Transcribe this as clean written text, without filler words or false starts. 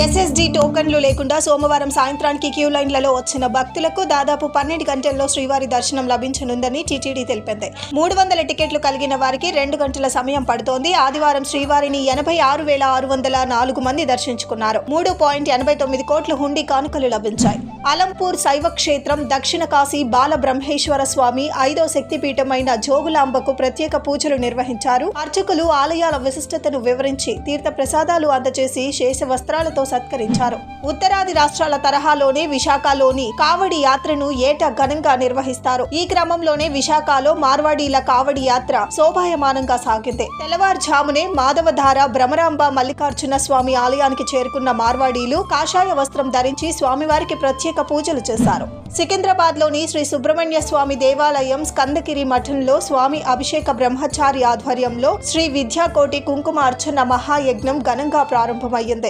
SSD టోకన్లు లేకుండా సోమవారం సాయంత్రానికి క్యూ లైన్లలో వచ్చిన భక్తులకు దాదాపు 12 గంటల్లో శ్రీవారి దర్శనం లభించనుందని టీటీడీ తెలిపింది. 300 టికెట్లు కలిగిన వారికి 2 గంటల సమయం పడుతోంది. ఆదివారం శ్రీవారిని 86,604 మంది దర్శించుకున్నారు. 3.89 కోట్ల హుండీ కానుకలు లభించాయి. అలంపూర్ శైవ క్షేత్రం దక్షిణ కాశీ బాలబ్రహ్మేశ్వర స్వామి 5వ శక్తిపీఠమైన జోగులాంబకు ప్రత్యేక పూజలు నిర్వహించారు. అర్చకులు ఆలయాల విశిష్టతను వివరించి తీర్థ ప్రసాదాలు అందజేసి శేష వస్త్రాలతో సత్కరించారు. ఉత్తరాది రాష్ట్రాల తరహాలోనే విశాఖలోని కావడి యాత్రను ఏటా ఘనంగా నిర్వహిస్తారు. ఈ క్రమంలోనే విశాఖలో మార్వాడీల కావడి యాత్ర శోభాయమానంగా సాగింది. తెల్లవారుజామునే మాధవధార భ్రమరాంబ మల్లికార్జున స్వామి ఆలయానికి చేరుకున్న మార్వాడీలు కాషాయ వస్త్రం ధరించి స్వామివారికి ప్రత్యేక పూజలు చేశారు. సికింద్రాబాద్ లోని శ్రీ సుబ్రహ్మణ్య స్వామి దేవాలయం స్కందగిరి మఠంలో స్వామి అభిషేక బ్రహ్మచారి ఆధ్వర్యంలో శ్రీ విద్యాకోటి కుంకుమ అర్చన మహాయజ్ఞం ఘనంగా ప్రారంభమయ్యింది.